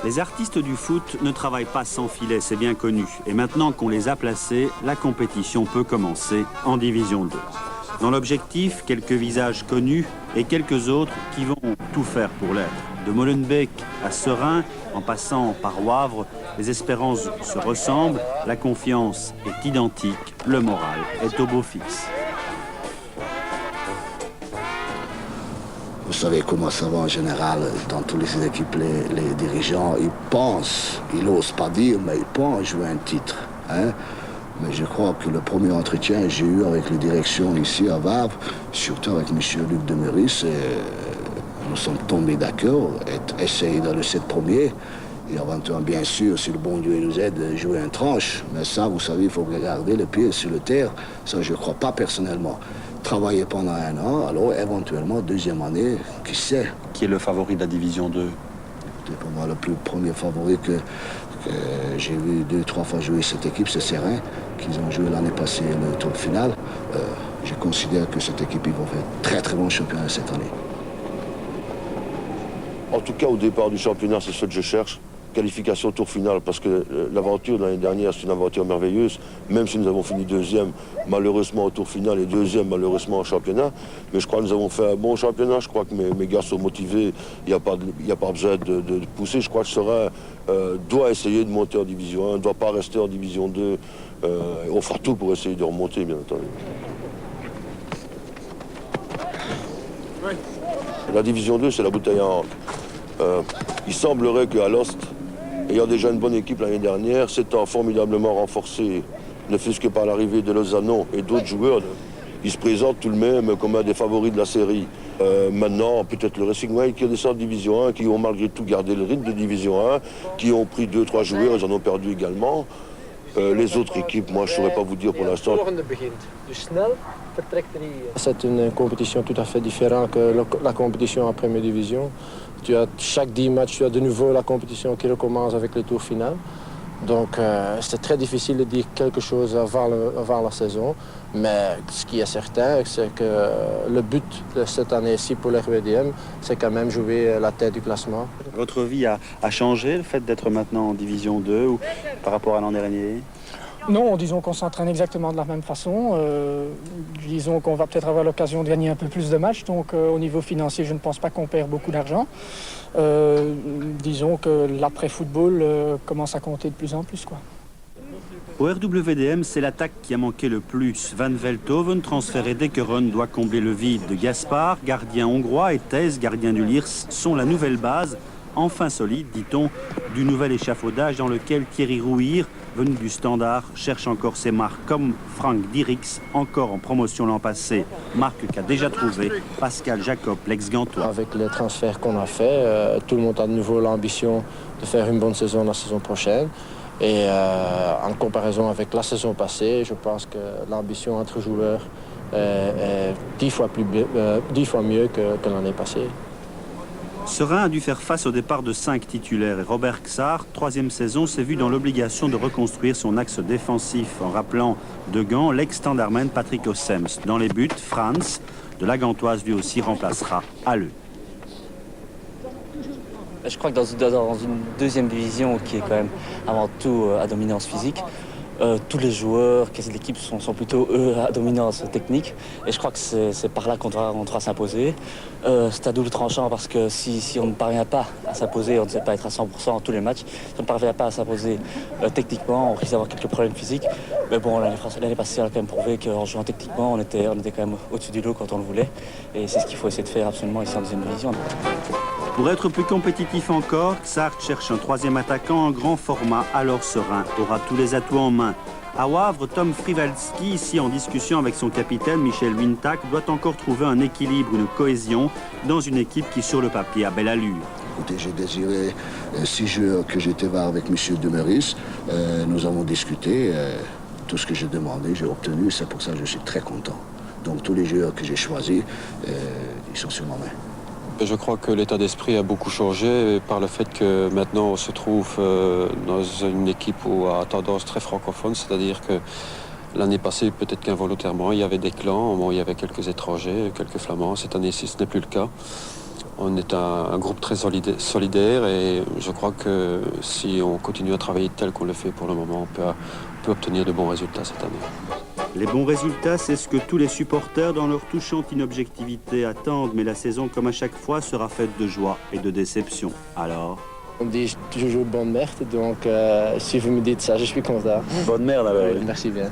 Les artistes du foot ne travaillent pas sans filet, c'est bien connu. Et maintenant qu'on les a placés, la compétition peut commencer en Division 2. Dans l'objectif, quelques visages connus et quelques autres qui vont tout faire pour l'être. De Molenbeek à Serein, en passant par Wavre, les espérances se ressemblent, la confiance est identique, le moral est au beau fixe. Vous savez comment ça va en général dans toutes les équipes, les dirigeants, ils pensent, ils n'osent pas dire, mais ils pensent jouer un titre. Hein? Mais je crois que le premier entretien que j'ai eu avec les directions ici à Wavre, surtout avec M. Luc Demeris, nous sommes tombés d'accord et essayer dans le 7 premier. Et éventuellement, bien sûr, si le bon Dieu nous aide, jouer un tranche. Mais ça, vous savez, il faut garder le pied sur le terre. Ça, je ne crois pas personnellement. Travailler pendant un an, alors éventuellement, deuxième année, qui sait. Qui est le favori de la Division 2? C'est pour moi le premier favori que j'ai vu 2-3 fois jouer cette équipe, c'est Serein, qu'ils ont joué l'année passée le tour final. Je considère que cette équipe, ils vont faire très très bon championnat cette année. En tout cas, au départ du championnat, c'est ce que je cherche. Qualification tour final, parce que l'aventure de l'année dernière, c'est une aventure merveilleuse, même si nous avons fini deuxième, malheureusement au tour final, et deuxième, malheureusement au championnat. Mais je crois que nous avons fait un bon championnat, je crois que mes gars sont motivés, il n'y a pas besoin de pousser. Je crois que Serein doit essayer de monter en Division 1, ne doit pas rester en Division 2. On fera tout pour essayer de remonter, bien entendu. Oui. La Division 2, c'est la bouteille à encre. Il semblerait qu'à Alost, ayant déjà une bonne équipe l'année dernière, s'étant formidablement renforcé, ne fût-ce que par l'arrivée de Lozano et d'autres joueurs, ils se présentent tout de même comme un des favoris de la série. Maintenant, peut-être le Racing White qui descend de Division 1, qui ont malgré tout gardé le rythme de Division 1, qui ont pris 2-3 joueurs, ils en ont perdu également. Les autres équipes, moi, je ne saurais pas vous dire pour l'instant. C'est une compétition tout à fait différente que la compétition en première division. Chaque 10 matchs, tu as de nouveau la compétition qui recommence avec le tour final. Donc c'est très difficile de dire quelque chose avant la saison. Mais ce qui est certain, c'est que le but de cette année-ci pour l'RWDM, c'est quand même jouer la tête du classement. Votre vie a changé, le fait d'être maintenant en Division 2 ou par rapport à l'an dernier? Non, disons qu'on s'entraîne exactement de la même façon. Disons qu'on va peut-être avoir l'occasion de gagner un peu plus de matchs. Donc au niveau financier, je ne pense pas qu'on perd beaucoup d'argent. Disons que l'après-football commence à compter de plus en plus, quoi. Au RWDM, c'est l'attaque qui a manqué le plus. Van Veldhoven, transféré d'Ekeren, doit combler le vide de Gaspard. Gardien hongrois et Thèse, gardien du Liers, sont la nouvelle base, enfin solide, dit-on, du nouvel échafaudage dans lequel Thierry Rouhir, venu du Standard, cherche encore ses marques comme Frank Dirix, encore en promotion l'an passé. Marque qu'a déjà trouvé Pascal Jacob, l'ex-gantois. Avec les transferts qu'on a fait, tout le monde a de nouveau l'ambition de faire une bonne saison la saison prochaine. Et en comparaison avec la saison passée, je pense que l'ambition entre joueurs est 10 fois mieux que l'année passée. Serein a dû faire face au départ de 5 titulaires et Robert Xhar, troisième saison, s'est vu dans l'obligation de reconstruire son axe défensif en rappelant de Gand l'ex-standardman Patrick Ossems. Dans les buts, Franz, de la Gantoise, lui aussi remplacera Halle. Je crois que dans une deuxième division qui est quand même avant tout à dominance physique, tous les joueurs, quasi l'équipe sont plutôt eux à dominance technique. Et je crois que c'est par là qu'on doit s'imposer. C'est à double tranchant parce que si on ne parvient pas à s'imposer, on ne sait pas être à 100% dans tous les matchs. Si on ne parvient pas à s'imposer techniquement, on risque d'avoir quelques problèmes physiques. Mais bon, l'année passée, on a quand même prouvé qu'en jouant techniquement, on était quand même au-dessus du lot quand on le voulait. Et c'est ce qu'il faut essayer de faire absolument ici en deuxième division. Pour être plus compétitif encore, Xhar cherche un troisième attaquant en grand format, alors Serein aura tous les atouts en main. À Wavre, Tom Frivalski, ici en discussion avec son capitaine Michel Wintak, doit encore trouver un équilibre, une cohésion dans une équipe qui sur le papier a belle allure. Écoutez, j'ai désiré 6 joueurs que j'étais voir avec M. Demeris. Nous avons discuté, tout ce que j'ai demandé, j'ai obtenu, c'est pour ça que je suis très content. Donc tous les joueurs que j'ai choisis, ils sont sur ma main. Je crois que l'état d'esprit a beaucoup changé par le fait que maintenant on se trouve dans une équipe à tendance très francophone, c'est-à-dire que l'année passée, peut-être qu'involontairement, il y avait des clans, bon, il y avait quelques étrangers, quelques flamands. Cette année-ci, ce n'est plus le cas. On est un groupe très solidaire et je crois que si on continue à travailler tel qu'on le fait pour le moment, on peut obtenir de bons résultats cette année. Les bons résultats, c'est ce que tous les supporters, dans leur touchante inobjectivité, attendent. Mais la saison, comme à chaque fois, sera faite de joie et de déception. Alors... On dit toujours bonne merde, donc si vous me dites ça, je suis content. Bonne merde, alors. Merci bien.